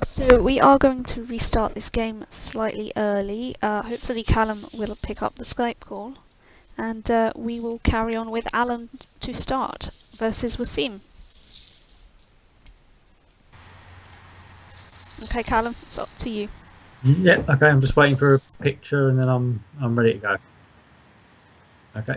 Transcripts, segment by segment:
So we are going to restart this game slightly early. Hopefully Calum will pick up the Skype call, and we will carry on with Allan to start versus Waseem. Okay, Calum, it's up to you. Yeah, okay, I'm just waiting for a picture and then I'm ready to go. Okay.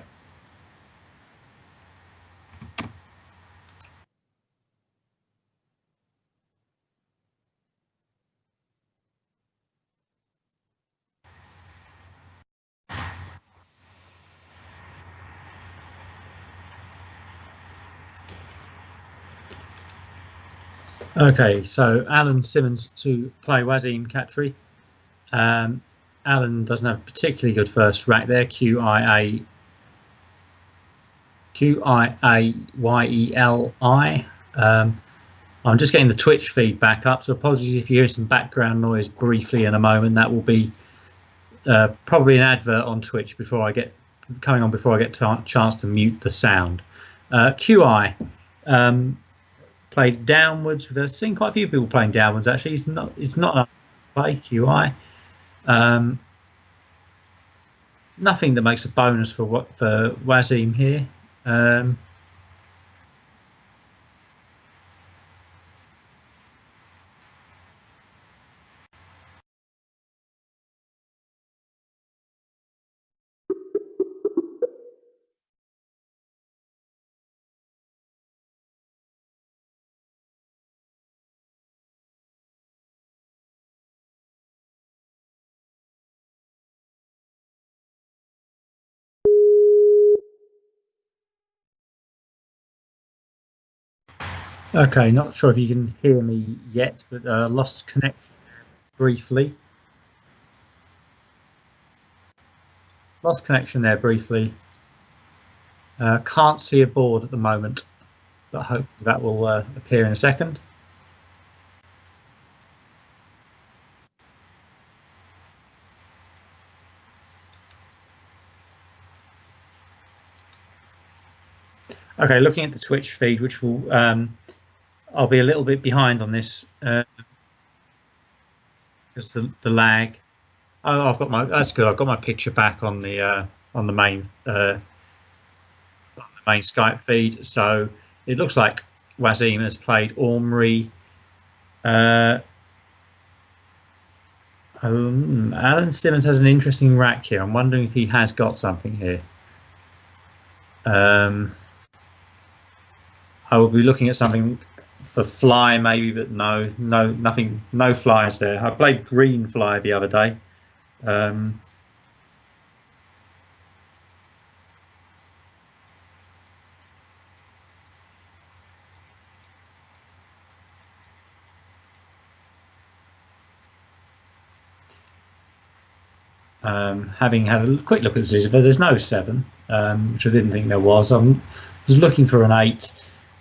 Okay, so Allan Simmons to play Waseem Khatri. Allan doesn't have a particularly good first rack there. QIAYELI. I'm just getting the Twitch feed back up, so apologies if you hear some background noise briefly in a moment. That will be probably an advert on Twitch before I get chance to mute the sound. QI played downwards. We've seen quite a few people playing downwards actually. It's not a play QI. Nothing that makes a bonus for Waseem here. Okay, not sure if you can hear me yet, but lost connection briefly. Lost connection there briefly. Can't see a board at the moment, but hopefully that will appear in a second. Okay, looking at the Twitch feed, which will I'll be a little bit behind on this because the lag. Oh, I've got that's good. I've got my picture back on the main Skype feed. So it looks like Waseem has played Ormri. Allan Simmons has an interesting rack here. I'm wondering if he has got something here. I will be looking at something for fly maybe, but no, nothing, no flies there. I played green fly the other day. Having had a quick look at Ziziver, there's no 7, which I didn't think there was. I was looking for an 8,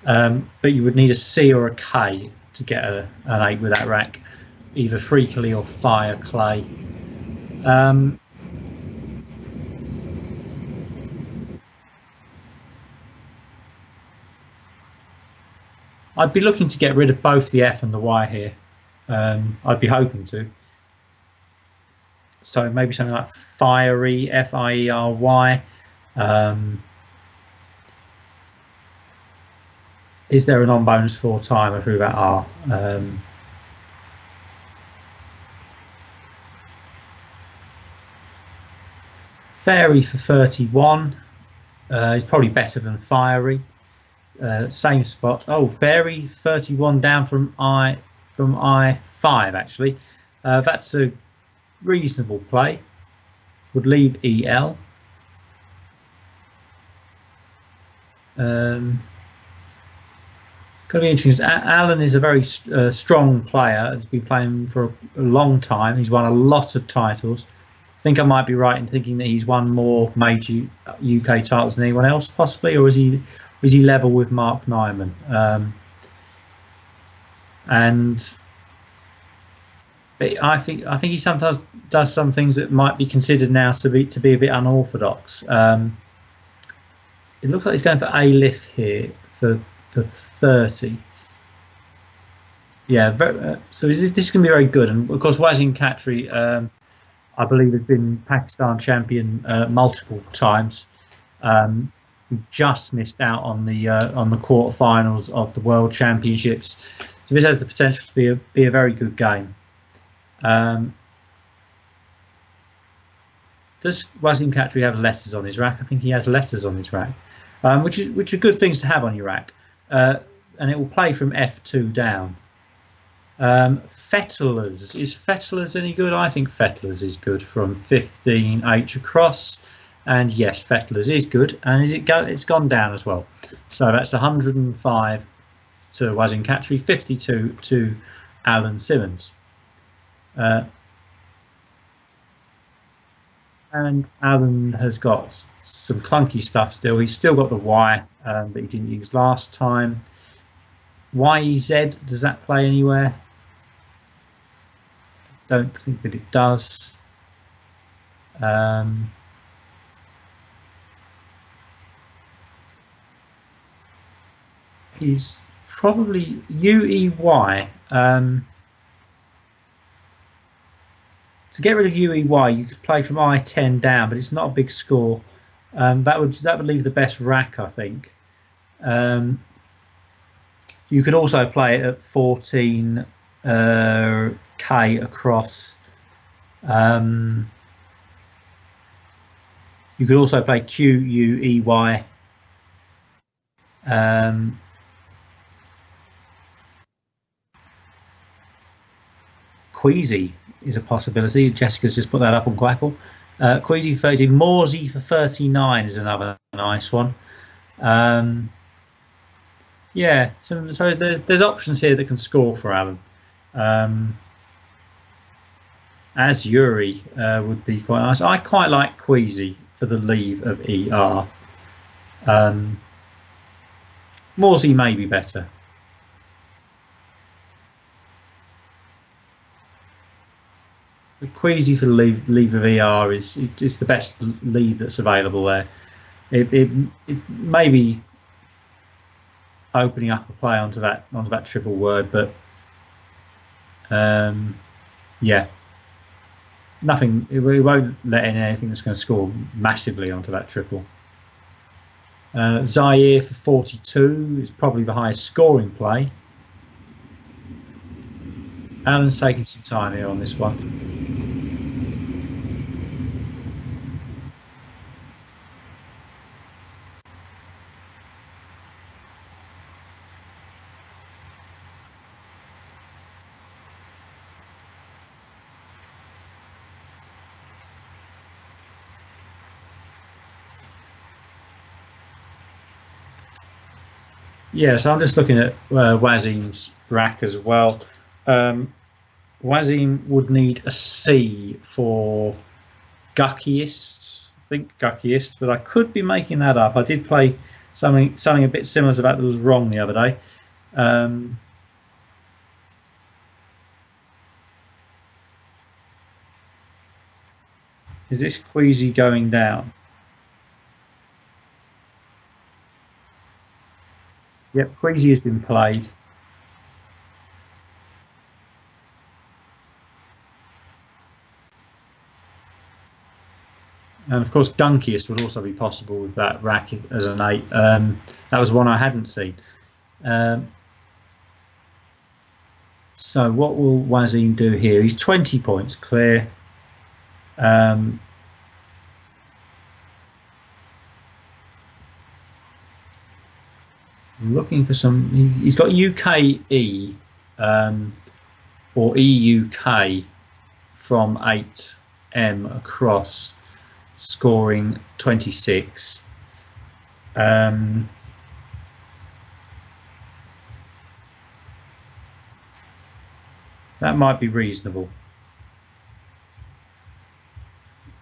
but you would need a C or a K to get an 8 with that rack, either freakily or fire clay. I'd be looking to get rid of both the F and the Y here. I'd be hoping to. So maybe something like fiery, FIERY. Is there an on bonus for timer through that R? Fairy for 31 is probably better than fiery. Same spot. Oh, Fairy 31 down from I5 actually. That's a reasonable play. Would leave EL. Going to be interesting. Allan is a very strong player. Has been playing for a long time. He's won a lot of titles. I think I might be right in thinking that he's won more major UK titles than anyone else, possibly, or is he level with Mark Nyman? And I think he sometimes does some things that might be considered now to be a bit unorthodox. It looks like he's going for A-Lif here for 30. Yeah, so this can be very good. And of course, Waseem Khatri, I believe, has been Pakistan champion multiple times. We just missed out on the quarterfinals of the World Championships. So this has the potential to be a very good game. Does Waseem Khatri have letters on his rack? I think he has letters on his rack, which are good things to have on your rack. And it will play from F2 down. Fettlers. Is Fettlers any good? I think Fettlers is good from 15H across. And yes, Fettlers is good. And it's gone down as well. So that's 105 to Waseem Khatri, 52 to Allan Simmons. And Allan has got some clunky stuff still. He's still got the Y that he didn't use last time. YEZ, does that play anywhere? Don't think that it does. He's probably UEY. To get rid of UEY, you could play from I10 down, but it's not a big score. That would leave the best rack, I think. You could also play it at 14K across. You could also play QUEY. Queasy is a possibility. Jessica's just put that up on Quackle. Queasy for 30, Morsey for 39 is another nice one. Yeah, so there's options here that can score for Allan. As Yuri would be quite nice. I quite like Queasy for the leave of ER. Morsey may be better. The Queasy for the leave of ER is the best lead that's available there. It may be opening up a play onto that triple word, but yeah, nothing. It won't let in anything that's going to score massively onto that triple. Zaire for 42 is probably the highest scoring play. Allan's taking some time here on this one. Yeah, so I'm just looking at Waseem's rack as well. Waseem would need a C for Guckiest, I think Guckiest, but I could be making that up. I did play something a bit similar to that was wrong the other day. Is this Queasy going down? Yep, Queasy has been played. And of course, Gunkiest would also be possible with that rack as an 8. That was one I hadn't seen. So what will Waseem do here? He's 20 points clear. Looking for some. He's got UKE or EUK from 8M across, scoring 26. That might be reasonable.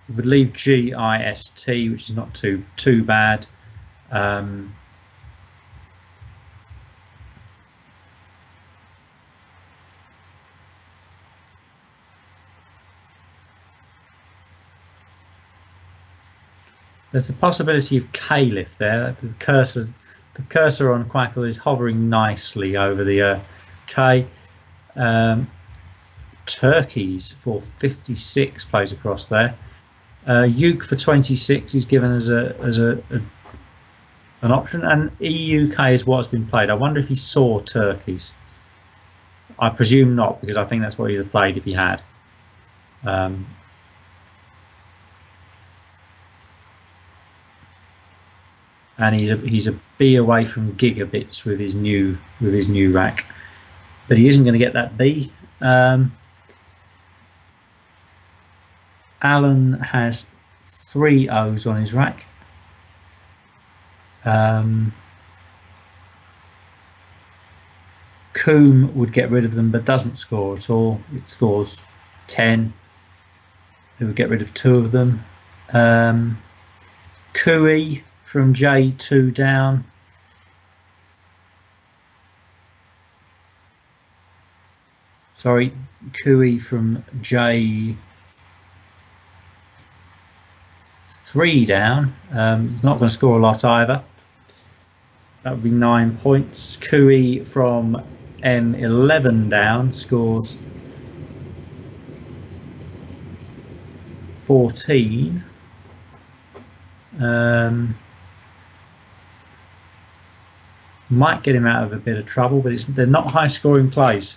We would leave GIST, which is not too bad. There's the possibility of K-lift there. The cursor on Quackle is hovering nicely over the K. Turkeys for 56 plays across there. Uke for 26 is given as an option, and EUK is what's been played. I wonder if he saw turkeys. I presume not, because I think that's what he'd have played if he had. And he's a B away from gigabits with his new rack, but he isn't going to get that B. Allan has 3 O's on his rack. Coombe would get rid of them, but doesn't score at all. It scores 10. It would get rid of 2 of them. Cooey from J2 down. Sorry, Cooey from J3 down. He's not going to score a lot either. That would be 9 points. Cooey from M11 down scores 14. Might get him out of a bit of trouble, but they're not high scoring plays.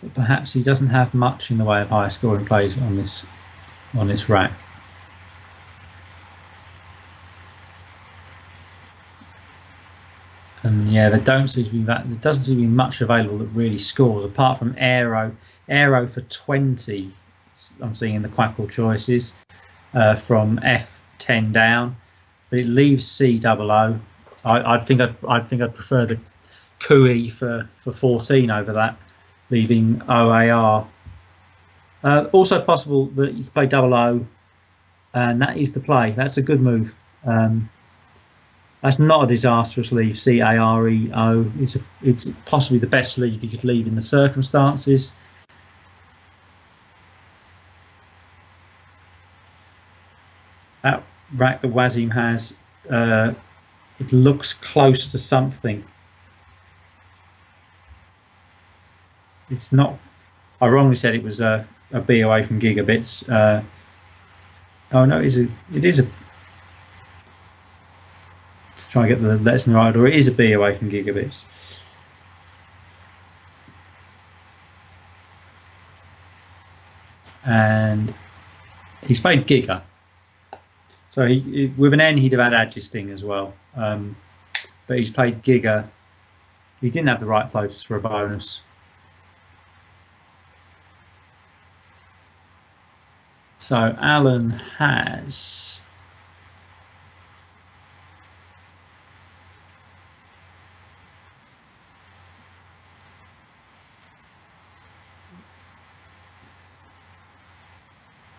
But perhaps he doesn't have much in the way of high scoring plays on this rack. And yeah, there doesn't seem to be much available that really scores, apart from Aero for 20. I'm seeing in the Quackle choices from F10 down, but it leaves C00. I think I'd prefer the Cooey for 14 over that, leaving OAR. Also possible that you play 00, and that is the play. That's a good move. That's not a disastrous leave. CAREO. It's possibly the best leave you could leave in the circumstances. That rack that Waseem has, it looks close to something. It's not. I wrongly said it was a B away from gigabits. Oh no, it is a. To try and get the letters in the right order, it is a B away from gigabits. And he's played Giga. So with an N, he'd have had adjusting as well. But he's played Giga. He didn't have the right floaters for a bonus. So Allan has...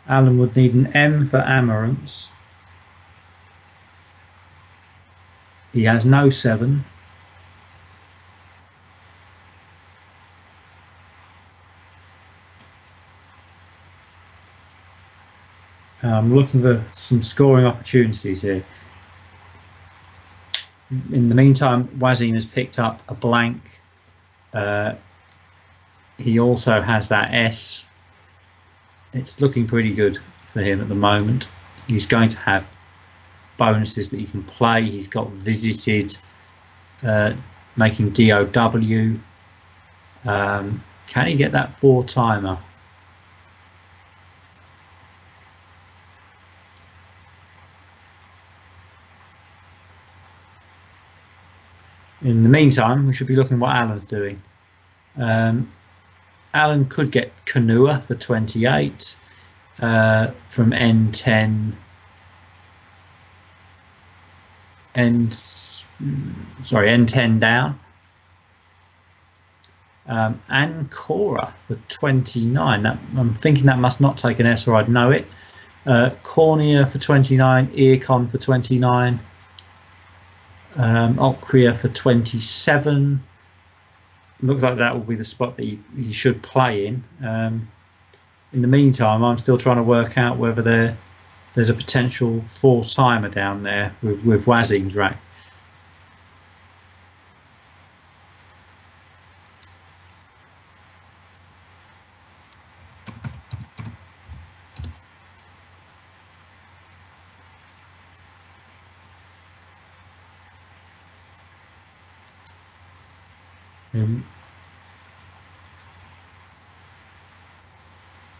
Allan would need an M for Amaranths. He has no 7. I'm looking for some scoring opportunities here. In the meantime, Waseem has picked up a blank. He also has that S. It's looking pretty good for him at the moment. He's going to have bonuses that he can play. He's got visited, making DOW. Can he get that 4-timer? In the meantime, we should be looking what Allan's doing. Allan could get Canoa for 28 from N10. N10 down. And Cora for 29. That, I'm thinking that must not take an S, or I'd know it. Cornea for 29. Earcon for 29. Ocria for 27. Looks like that will be the spot that he should play in. In the meantime, I'm still trying to work out whether there's a potential 4-timer down there with Waseem's rack.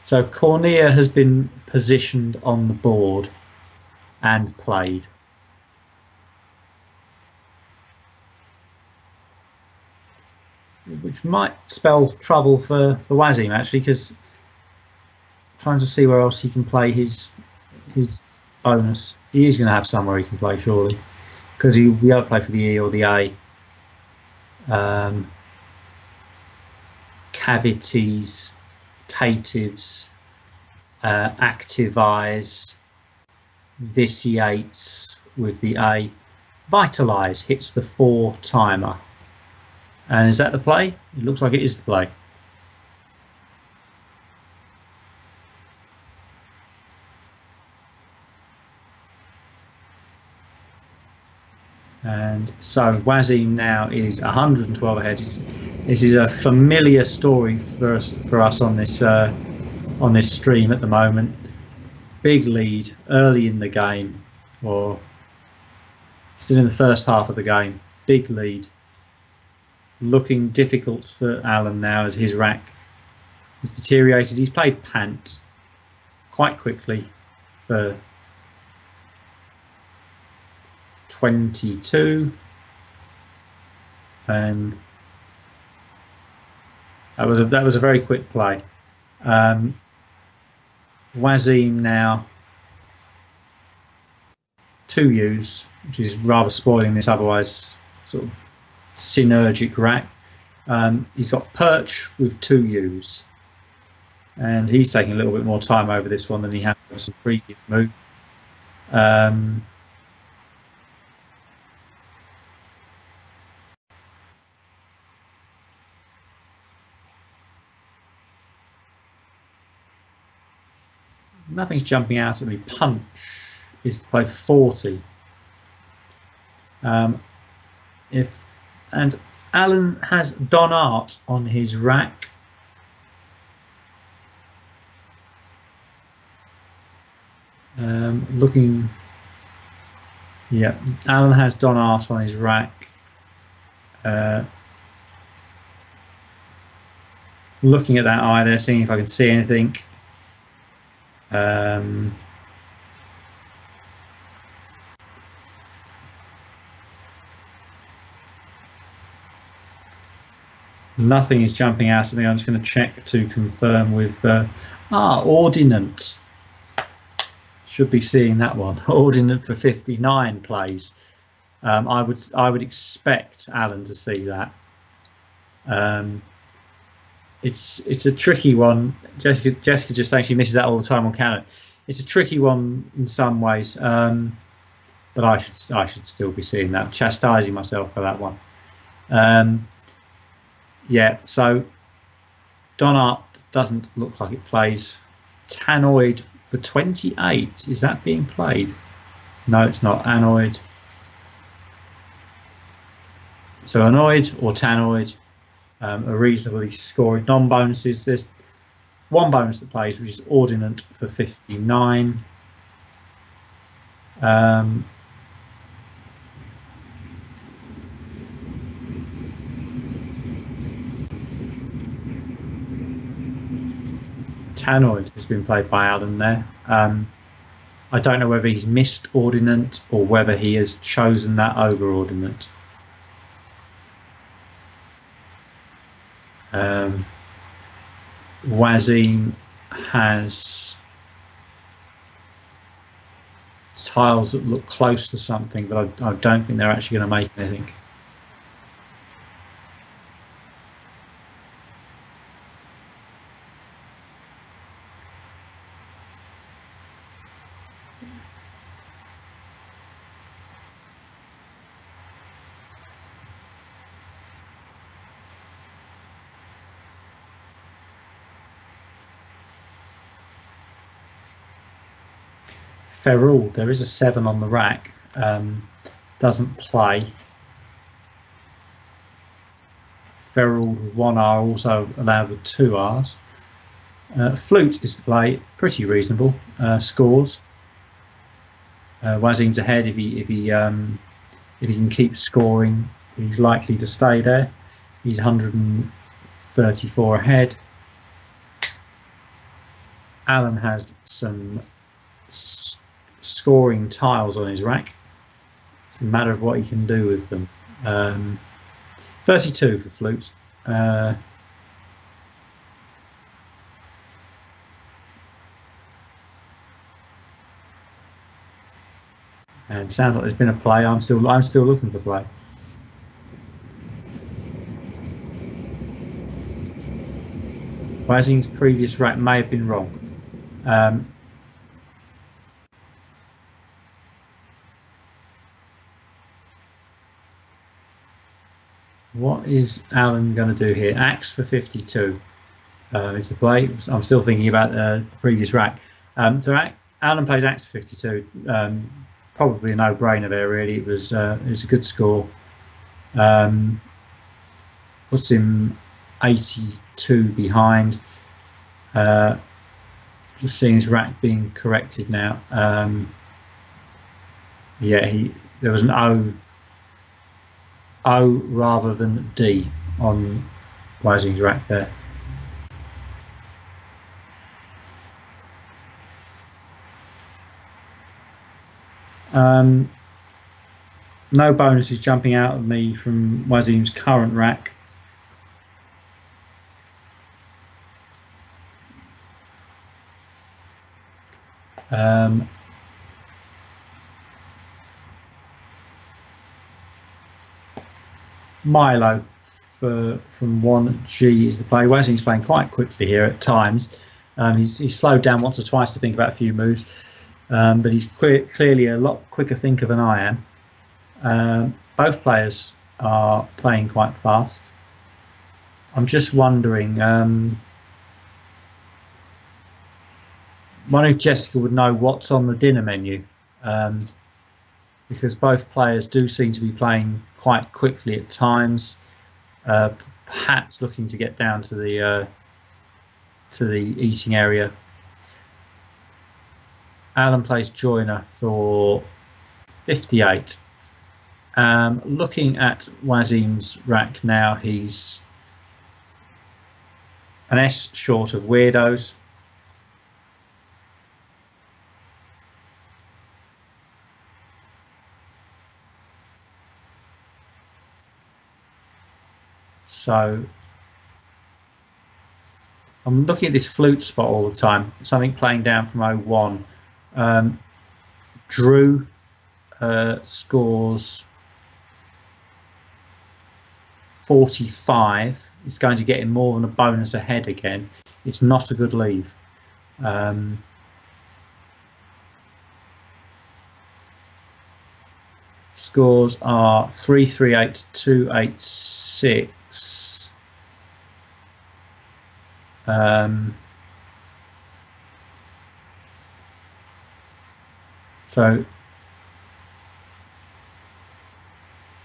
So Cornea has been positioned on the board and played. Which might spell trouble for Waseem, actually, because trying to see where else he can play his bonus. He is going to have somewhere he can play, surely, because he won't play for the E or the A. Cavities, catives, activize, vitiates with the A. Vitalize hits the 4 timer. And is that the play? It looks like it is the play. And so Waseem now is 112 ahead. This is a familiar story for us on this stream at the moment. Big lead early in the game, or still in the first half of the game. Big lead. Looking difficult for Allan now as his rack has deteriorated. He's played Pant quite quickly for 22, and that was a very quick play. Waseem now 2 U's, which is rather spoiling this otherwise sort of synergic rack. He's got Perch with 2 U's, and he's taking a little bit more time over this one than he had with some previous move. Nothing's jumping out at me. Punch is to play 40. And Allan has Don Art on his rack. Allan has Don Art on his rack. Looking at that eye there, seeing if I can see anything. Nothing is jumping out at me. I'm just going to check to confirm with Ordinant. Should be seeing that one. Ordinant for 59 plays. I would expect Allan to see that. It's a tricky one. Jessica just saying she misses that all the time on Canada. It's a tricky one in some ways, but I should still be seeing that. Chastising myself for that one. Yeah, so Don Art doesn't look like it plays. Tannoid for 28. Is that being played? No, it's not. Anoid. So Anoid or Tannoid are reasonably scored. Non-bonuses. There's one bonus that plays, which is Ordinant for 59. Tannoid has been played by Allan there. I don't know whether he's missed Ordinant or whether he has chosen that over Ordinant. Waseem has tiles that look close to something, but I don't think they're actually going to make anything. Ferrul, there is a 7 on the rack, doesn't play. Ferrul with 1 R, also allowed with 2 Rs. Flute is to play, pretty reasonable, scores. Waseem's ahead. If he can keep scoring, he's likely to stay there. He's 134 ahead. Allan has some scoring tiles on his rack. It's a matter of what he can do with them. 32 for flutes. And it sounds like there's been a play. I'm still looking for play. Waseem's previous rack may have been wrong. What is Allan going to do here? Axe for 52 is the play. I'm still thinking about the previous rack. So Allan plays axe for 52. Probably a no-brainer there. Really, it was a good score. Puts him 82 behind. Just seeing his rack being corrected now. Yeah, there was an O rather than D on Waseem's rack there. No bonuses jumping out of me from Waseem's current rack. Milo from 1G is the play. Waseem's playing quite quickly here at times. He's slowed down once or twice to think about a few moves, but he's clearly a lot quicker thinker than I am. Both players are playing quite fast. I'm just wondering, wonder if Jessica would know what's on the dinner menu, because both players do seem to be playing quite quickly at times, perhaps looking to get down to the eating area. Allan plays joiner for 58. Looking at Waseem's rack now, he's an S short of weirdos. So I'm looking at this flute spot all the time, something playing down from 01. Drew scores 45. It's going to get him more than a bonus ahead again. It's not a good leave. Scores are 338, 286. So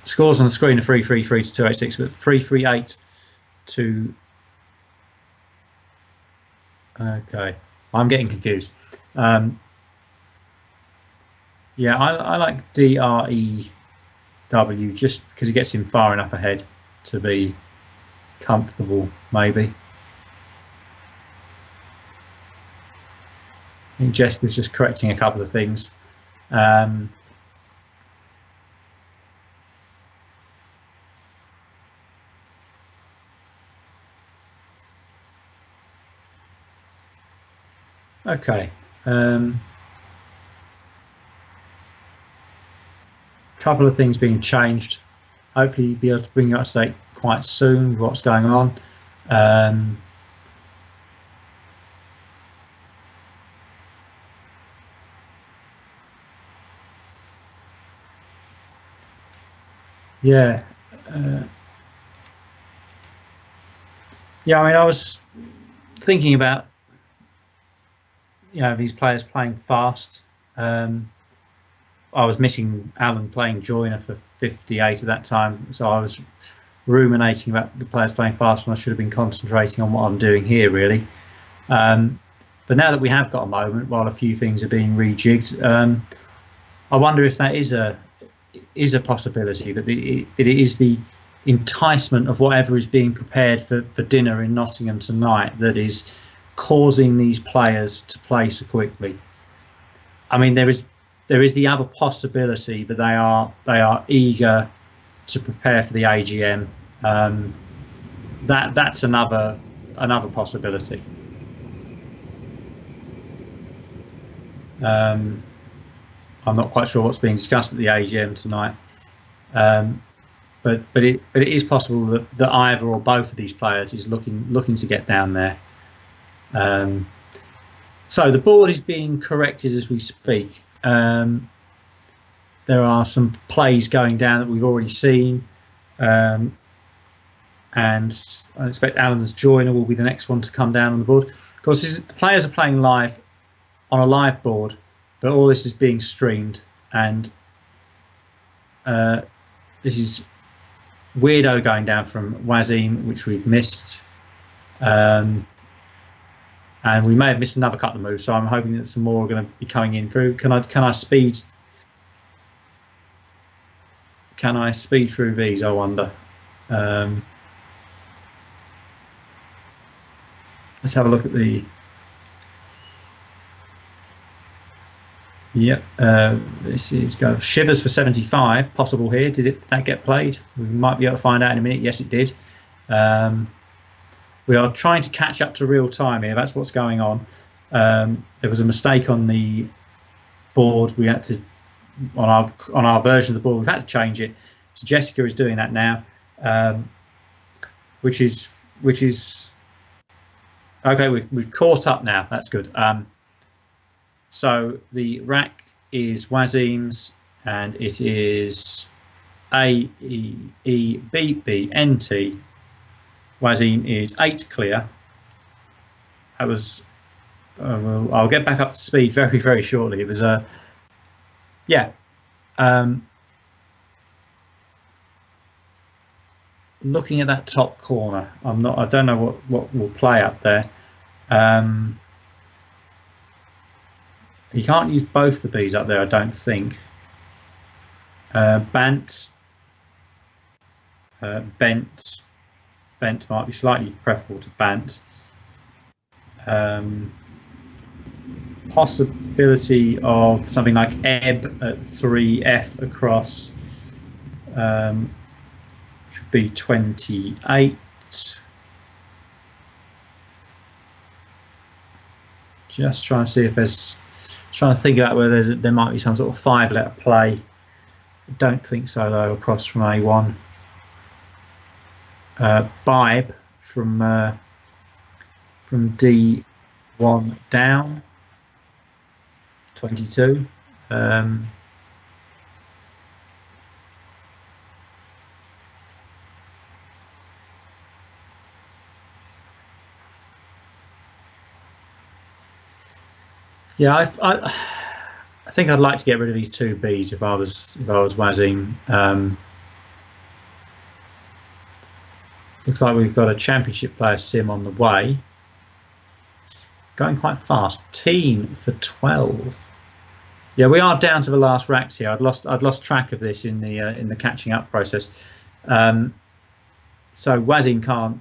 scores on the screen are 333 to 286, but 338 to. Okay, I'm getting confused. Yeah, I like DREW just because it gets him far enough ahead to be comfortable, maybe. I think Jessica's just correcting a couple of things. Okay. Couple of things being changed. Hopefully you'll be able to bring you up to date quite soon with what's going on. Yeah. Yeah, I mean, I was thinking about, these players playing fast. I was missing Allan playing joiner for 58 at that time, so I was ruminating about the players playing fast when I should have been concentrating on what I'm doing here, really. But now that we have got a moment, while a few things are being rejigged, I wonder if that is a possibility, that it is the enticement of whatever is being prepared for dinner in Nottingham tonight that is causing these players to play so quickly. I mean, there is the other possibility that they are eager to prepare for the AGM. That's another possibility. I'm not quite sure what's being discussed at the AGM tonight, but it is possible that either or both of these players is looking to get down there. So the board is being corrected as we speak. There are some plays going down that we've already seen, and I expect Allan's joiner will be the next one to come down on the board. Of course, the players are playing live on a live board, but all this is being streamed, and this is Weirdo going down from Waseem, which we've missed, and we may have missed another couple of moves. So I'm hoping that some more are going to be coming in through. Can I speed through these? I wonder. Let's have a look at the. Yep, this is go Shivers for 75 possible here. Did that get played? We might be able to find out in a minute. Yes, it did. We are trying to catch up to real time here. That's what's going on. There was a mistake on the board. We had to on our version of the board. We've had to change it. So Jessica is doing that now, which is okay. We've caught up now. That's good. So the rack is Waseem's, and it is A, E, E, B, B, N, T. Waseem is 8 clear. That was, I'll get back up to speed very, very shortly. It was yeah. Looking at that top corner, I don't know what will play up there. You can't use both the Bs up there, I don't think. Bent might be slightly preferable to Bant. Possibility of something like Ebb at 3F across, which would be 28. Just trying to see if there's. Trying to think about whether there might be some sort of 5-letter play. I don't think so though. Across from A1, Bibe from D1 down 22. Yeah, I think I'd like to get rid of these 2 Bs if I was Waseem. Looks like we've got a championship player sim on the way. It's going quite fast. Teen for 12. Yeah, we are down to the last racks here. I'd lost track of this in the catching up process. So Waseem can't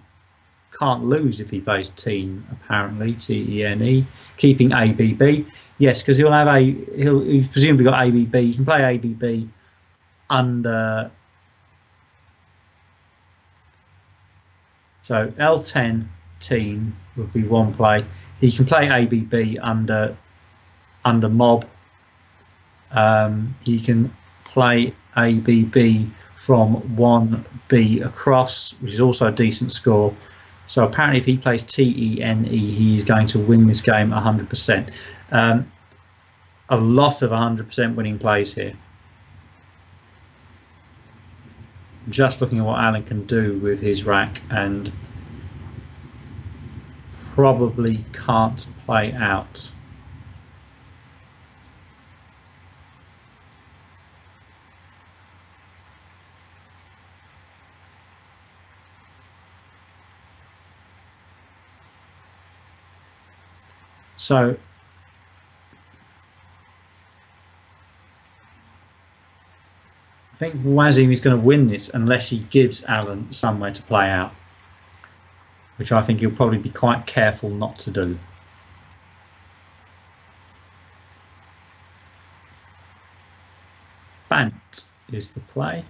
lose if he plays Teen, apparently. Tene, keeping ABB. Yes, because he's presumably got ABB. He can play ABB under. So L10 Teen would be one play. He can play ABB under Mob. He can play ABB from 1B across, which is also a decent score. So apparently if he plays Tene, he is going to win this game 100%. A lot of 100% winning plays here. Just looking at what Allan can do with his rack, and probably can't play out. So think Waseem is going to win this unless he gives Allan somewhere to play out, which I think he'll probably be quite careful not to do. Bant is the play.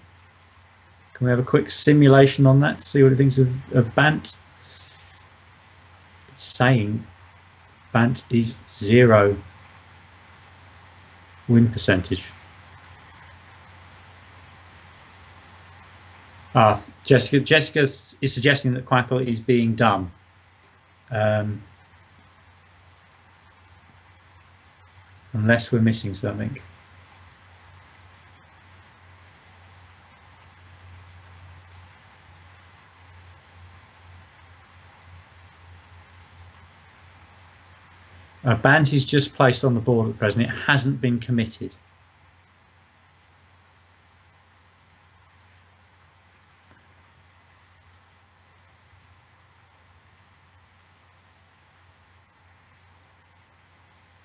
Can we have a quick simulation on that to see what it thinks of Bant? It's saying Bant is 0 win percentage. Jessica is suggesting that Quackle is being dumb. Unless we're missing something. Bant is just placed on the board at present. It hasn't been committed.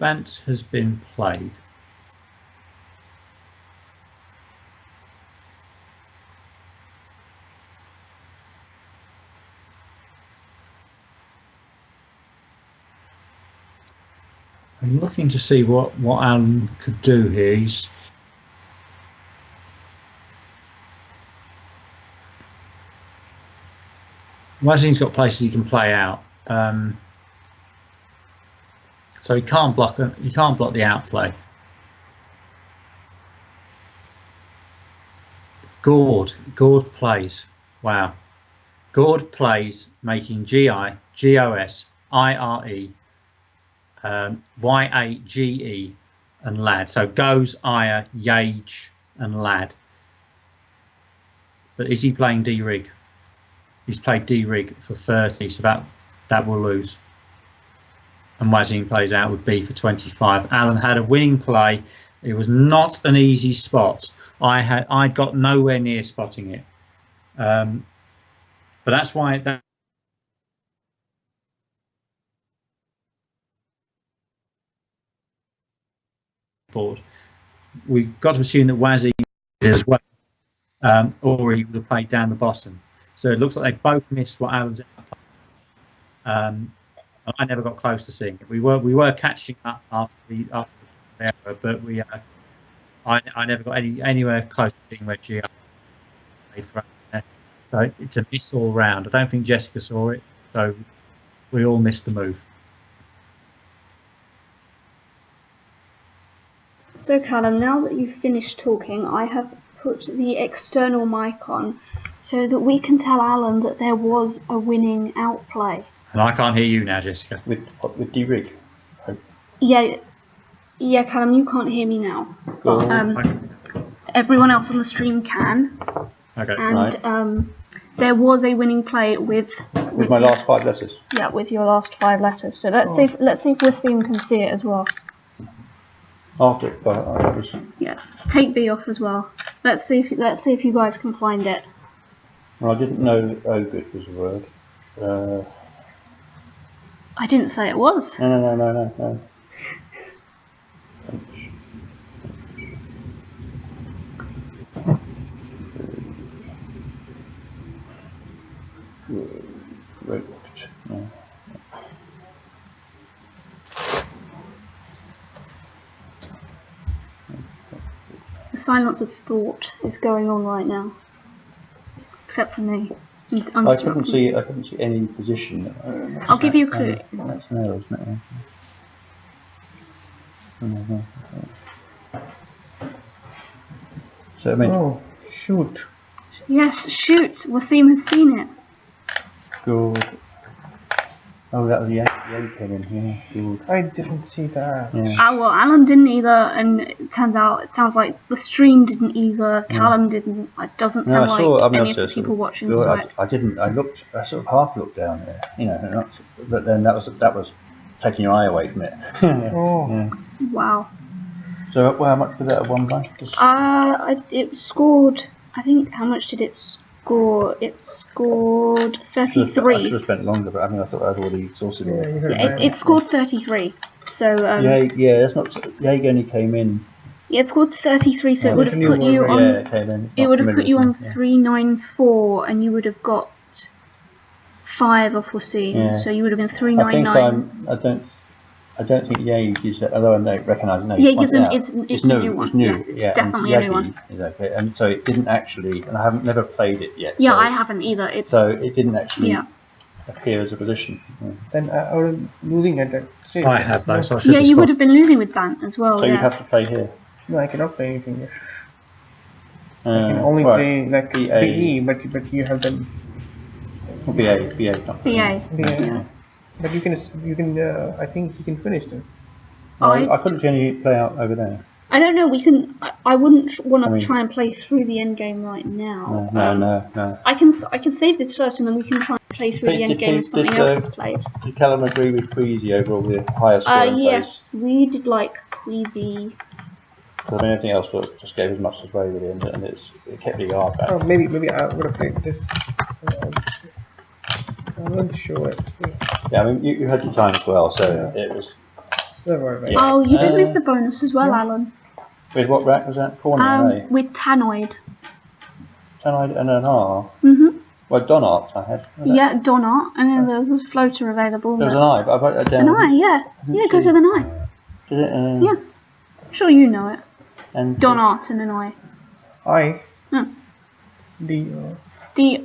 Bant has been played. I'm looking to see what Allan could do here. Waseem's got places he can play out, so he can't block the outplay. Gord plays. Wow, Gord plays making GI, GOS, IRE. YAGE and lad, so goes, ire, yage and lad. But is he playing D-rig? He's played D-rig for 30, so that will lose. And Waseem plays out with B for 25. Allan had a winning play. It was not an easy spot. I got nowhere near spotting it, but that's why board. We've got to assume that Waseem did as well, or he would have played down the bottom. So it looks like they both missed what Allan's I never got close to seeing it. We were catching up after the error, but I never got anywhere close to seeing where GI played for. So it's a miss all round. I don't think Jessica saw it, so we all missed the move. So Calum, now that you've finished talking, I have put the external mic on so that we can tell Allan that there was a winning outplay. And I can't hear you now, Jessica. With D-rig? Yeah, Calum, you can't hear me now. But everyone else on the stream can. Okay. And there was a winning play with my last 5 letters. Yeah, with your last 5 letters. So let's see if Waseem can see it as well. After, yeah, take B off as well. Let's see if you guys can find it. Well, I didn't know good was a word. I didn't say it was. No. No. The silence of thought is going on right now, except for me. I couldn't see any position. I'll give you a clue. That's no, isn't it? So I mean, oh, shoot. Yes, shoot. Waseem has seen it. Good. Oh, that was the A pin in here. Good. I didn't see that. Yeah. Well, Allan didn't either, and it sounds like the stream didn't either. Callum didn't. It doesn't sound like any of the people watching saw it. I didn't. I sort of half looked down there, but then that was taking your eye away from it. Oh. Yeah. Wow. So, how much was that at one point? It scored. I think. How much did it score? It scored 33. I should have spent longer, but I thought I had already exhausted it. Yeah, it scored 33. So yeah, that's not. Yag only came in Yeah, it's called 33, so Yeah, it would have new put one, you right? on. Yeah, okay, then. It would have put you on Yeah. 394, and you would have got 5 off Waseem. Yeah. So you would have been I think 399. I don't think Yagi gives that, although I don't recognise it. No, Yeah, it's it's a new one. It's new. Yes, it's yeah, definitely and a new one. Yagi is okay, and so it didn't actually, and I haven't never played it yet. Yeah, so, I haven't either. It's So it didn't actually yeah. appear as a position. Yeah. Then I was losing at that stage. I have those, so I should Yeah, have you would spotted. have been losing with Bant as well. So yeah. you'd have to play here. No, I cannot play anything here. I can only right. play like BA. BE, but you have done BA, not BA. Yeah. Yeah. But you can I think you can finish them. No, I couldn't see any play out over there. I don't know. We can. I wouldn't want to I mean- try and play through the end game right now. No. I can save this first, and then we can try and play through the end game if something else is played. Did Calum agree with Queasy over all the higher scoring plays? Yes, we did like Queasy. Because I mean, anything else just gave as much as way really, and it kept the yard back. Oh, maybe I would have played this. I'm not sure it. Yeah, I mean, you had your time as well, so it was. Never mind. Yeah. Oh, you did miss a bonus as well, Alan. With what rack was that? Corner, eh? With Tanoid. Tanide and an R. Mhm. Well, Donart I had. Yeah, Donart, and then there was a floater available. There was but- an I, but I wrote that down. An eye, yeah. Yeah, it goes with an eye. Did it? Yeah. Sure, you know it. And Donart and an eye. I. Hmm. The Donnarti.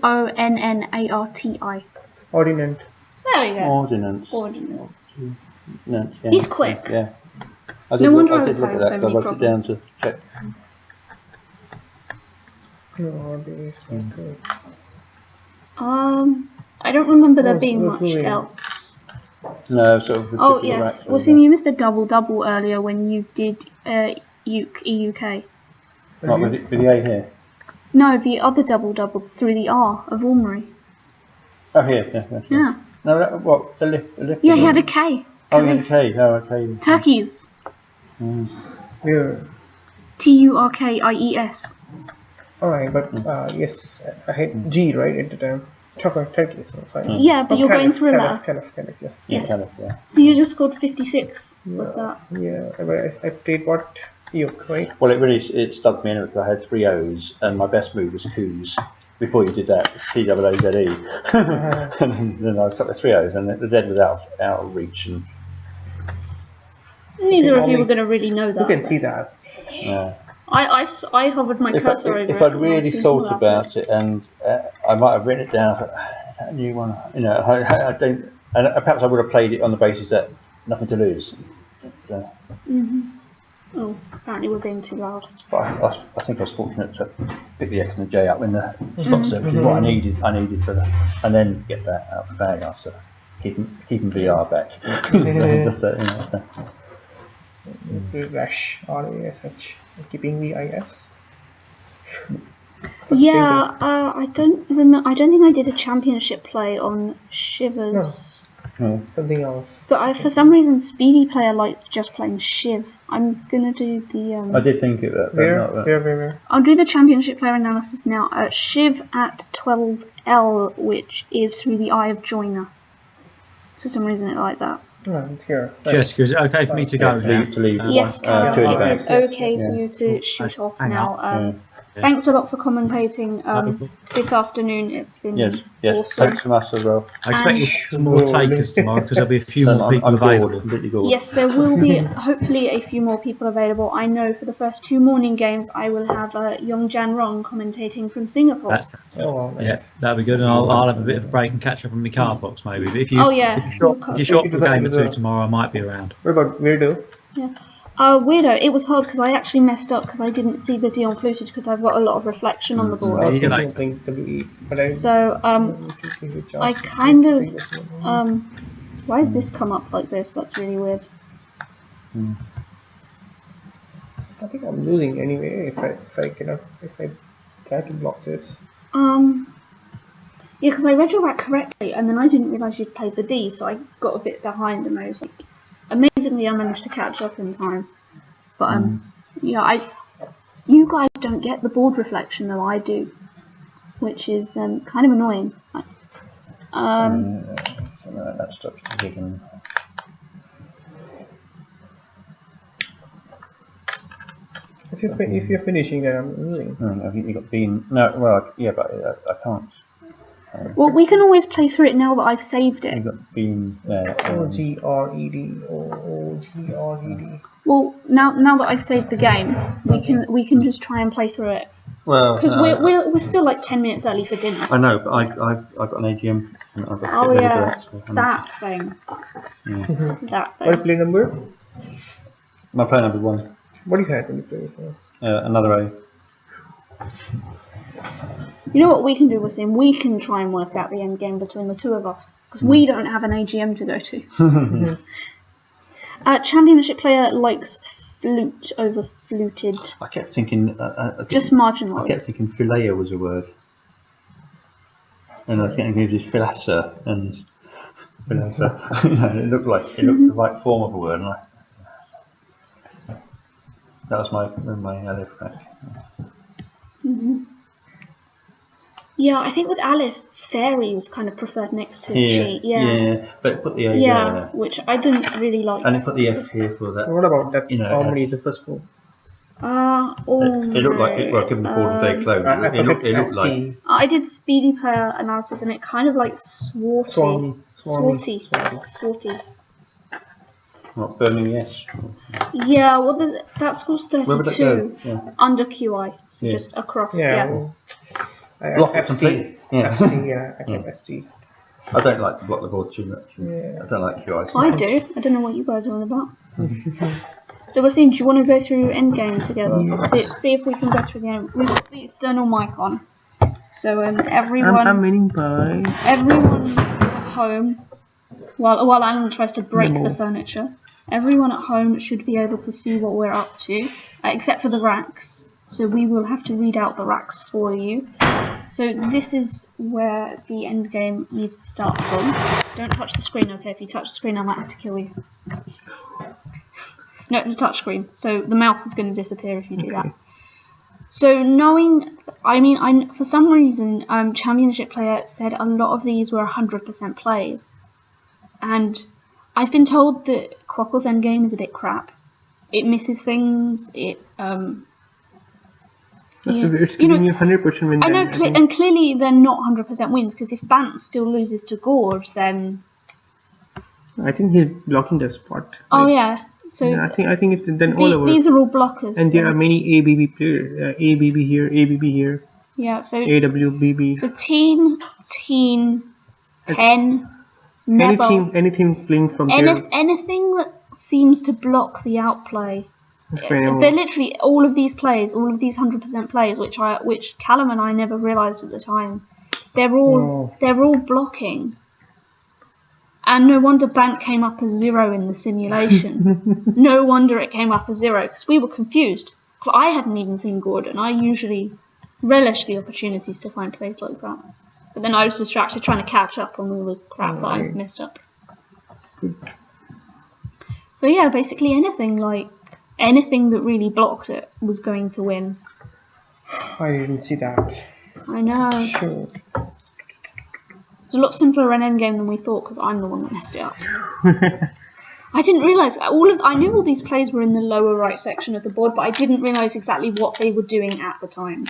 ordinant. There we go. Ordinance. Ordinance. No, yeah. He's quick. Yeah. I No wonder I I was did look having at so that, many I wrote it down problems. to check. No, this is good. I don't remember there Was- being was much Louis. else. No, sort of. Oh the yes, rack over Waseem, you missed a double earlier when you did EUK. there. Right, with the A here. No, the other double through the R of Ormery. Oh, here, yeah. Yeah. No, that, what? The lift. Yeah, he had a K. Oh, he had a K. Oh, okay. Turkeys. Mm. Yeah. Turkies. Alright, but yes, I had G right at the time. Turkey, so it's fine. Yeah, but Oh, you're kind going of, through a kind letter. of, yes. Yeah, Yes. kind of, yeah. So you just scored 56 with that. Yeah, but I played what? Yoke, right? Well, it stumped me in because I had 3 O's and my best move was Coos. Before you did that, T-O-O-Z-E. And then I stuck with 3 O's and the Z was out of reach. And Neither of you only- were going to really know that. You can see that. I hovered my cursor over it. if I'd and really was thought thinking about it, and I might have written it down, I thought, is that a new one? You know, I don't. And perhaps I would have played it on the basis that nothing to lose. But, Oh, apparently we're being too loud. but I think I was fortunate to pick the X and the J up in the spot there, which is what I needed for that, and then get that out of the bag after keeping VR back. Just that, you know, so. Rash, R-A-S-H, keeping VIS. Yeah, I don't remember. I don't think I did a championship play on Shivers. Something else. But for some reason, Speedy Player liked just playing Shiv. I'm gonna do the. I did think of that, but not that. Where? I'll do the championship player analysis now. Shiv at 12L, which is through the Eye of Joiner. For some reason, it liked that. Oh, it's here. Jessica, is it okay for me to go now? To leave Yes, one, Calum, two in the it bag. is okay Yes, for you to Cool. shoot off Hang now. on. Thanks a lot for commentating this afternoon. It's been Yes. awesome. Thanks from us as well. I expect there's some more takers tomorrow because there'll be a few more I'm people bored, available. completely bored. Yes, there will be hopefully a few more people available. I know for the first 2 morning games I will have Yong Jan Rong commentating from Singapore. That's, Oh, nice. yeah, that'll be good, and I'll have a bit of a break and catch up on my card box maybe. But if you Oh, yeah. if you're short for a game or two tomorrow, I might be around. What about Weirdo? Weirdo, it was hard because I actually messed up because I didn't see the Dion fluted because I've got a lot of reflection on the Yeah, board. you like think WE, but I. So, I kind of, why has this come up like this? That's really weird. I think I'm losing anyway if I try to block this. Yeah, because I read your rack correctly, and then I didn't realise you'd played the D, so I got a bit behind, and I was like, amazingly, I managed to catch up in time. But yeah, you guys don't get the board reflection though I do, which is kind of annoying. That stops digging. If you're finishing, then I'm losing. I think you got Bean. No, well, yeah, but I can't. Well, we can always play through it now that I've saved You it. got Bean there. OGRED. OGRED. Well, now that I've saved the game, we can just try and play through it. Well, Because we're still like 10 minutes early for dinner. I know, but I've got an AGM. And I've got to Oh get ready yeah, for that. So that thing. Yeah. That What thing. play number? My play number 1. What do you have when you play? Another A. You know what we can do, Waseem? We can try and work out the end game between the two of us. Because we don't have an AGM to go to. Championship player likes flute over fluted. I kept thinking. Just I marginally. kept thinking philea was a word, and I was getting confused with philasa and philasa. It looked the right form of a word. And that was my Aleph crack. Yeah, I think with Aleph, fairy was kind of preferred next to cheat. Yeah, but put the A Yeah, there. which I didn't really like. And then put the F here for that. What about that? You know, Harmony, the first one. It looked like it. Well, given the board was very close, it looked like. I did speedy player analysis and it kind of like swarty. Swarty. What, Birmingham? Yes. Yeah, well, that score's Where would that 32 go? Yeah. under QI, so Yeah. just across. Yeah. Yeah. Well, Block it completely. Yeah. FT, yeah, I kept ST. I don't like to block the board too much. Yeah. I don't like QI. I do. I don't know what you guys are on about. So, Waseem, do you want to go through endgame together? See if we can go through the end. We've got the external mic on. So, everyone. I'm winning by. Everyone at home, while Allan tries to break the furniture, everyone at home should be able to see what we're up to, except for the racks. So we will have to read out the racks for you. So this is where the end game needs to start from. Don't touch the screen, okay? If you touch the screen, I might have to kill you. No, it's a touch screen, so the mouse is going to disappear if you do that. So for some reason, Championship Player said a lot of these were 100% plays. And I've been told that Quackle's endgame is a bit crap. It misses things, It's giving you 100% win. I know, and clearly they're not 100% wins, because if Bant still loses to Gord, then... I think he's blocking the spot. Oh yeah, so... Yeah, I think it's then all over. These are all blockers. And there are many ABB players. ABB here, ABB here. Yeah, so... AWBB. So Teen, 10, Nebo... Anything playing from there. Anything that seems to block the outplay. They're literally all of these plays, all of these 100% plays, which Calum and I never realised at the time. They're all blocking, and no wonder Bant came up as 0 in the simulation. No wonder it came up as 0, because we were confused. Because I hadn't even seen Gordon. I usually relish the opportunities to find plays like that, but then I was distracted trying to catch up on all the crap that I messed up. So yeah, basically anything that really blocked it was going to win. I didn't see that. I know. Sure. It's a lot simpler an endgame than we thought, because I'm the one that messed it up. I didn't realise I knew all these plays were in the lower right section of the board, but I didn't realise exactly what they were doing at the time.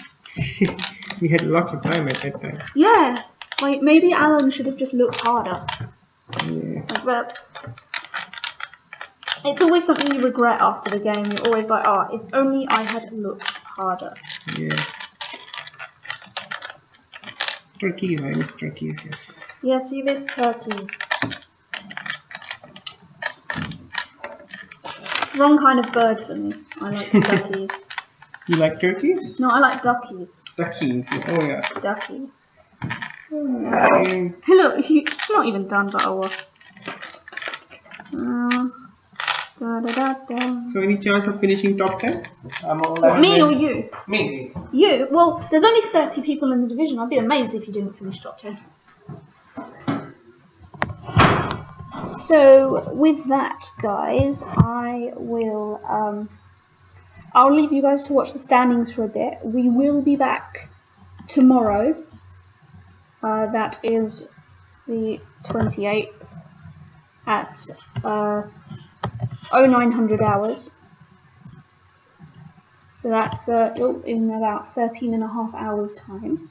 We had lots of time at that time. Yeah, like maybe Allan should have just looked harder. Yeah. But it's always something you regret after the game. You're always like, if only I had looked harder. Yeah. Turkeys, I miss turkeys, yes. Yes, you miss turkeys. Wrong kind of bird for me. I like duckies. You like turkeys? No, I like duckies. Duckies, oh yeah. Duckies. Okay. Hey look, it's not even done, but oh well. So any chance of finishing top 10? What, me or you? Me. You? Well, there's only 30 people in the division. I'd be amazed if you didn't finish top 10. So, with that, guys, I will, I'll leave you guys to watch the standings for a bit. We will be back tomorrow. That is the 28th at, 0900 hours. So that's in about 13.5 hours time.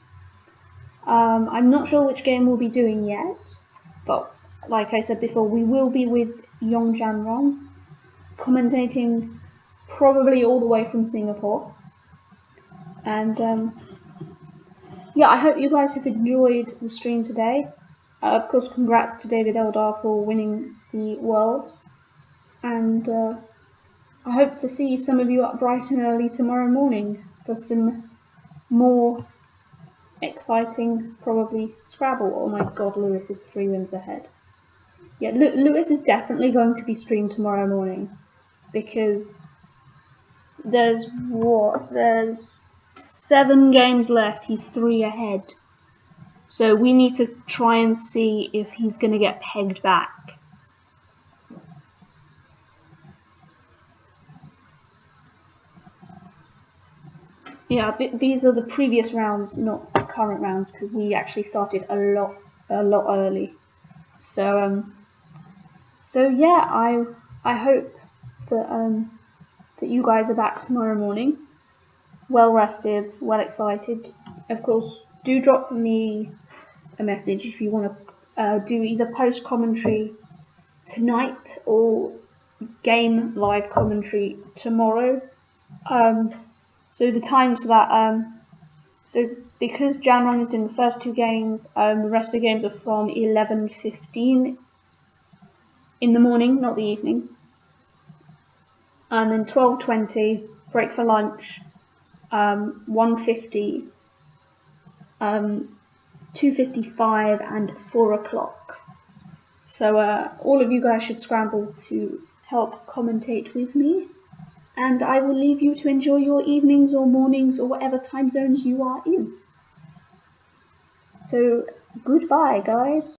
I'm not sure which game we'll be doing yet, but like I said before, we will be with Yong Janrong, commentating probably all the way from Singapore. And yeah, I hope you guys have enjoyed the stream today. Of course, congrats to David Eldar for winning the Worlds, and I hope to see some of you up bright and early tomorrow morning for some more exciting, probably Scrabble. Oh my god, Lewis is 3 wins ahead. Yeah, Lewis is definitely going to be streamed tomorrow morning, because there's 7 games left, he's 3 ahead. So we need to try and see if he's going to get pegged back. Yeah, these are the previous rounds, not the current rounds, because we actually started a lot early. So yeah, I hope that that you guys are back tomorrow morning, well rested, well excited. Of course, do drop me a message if you want to do either post commentary tonight or game live commentary tomorrow. So the times that so because Janrong is doing the first 2 games, the rest of the games are from 11:15 in the morning, not the evening, and then 12:20 break for lunch, 1:50, 2:55 and 4 o'clock. So all of you guys should scramble to help commentate with me, and I will leave you to enjoy your evenings or mornings or whatever time zones you are in. So goodbye, guys.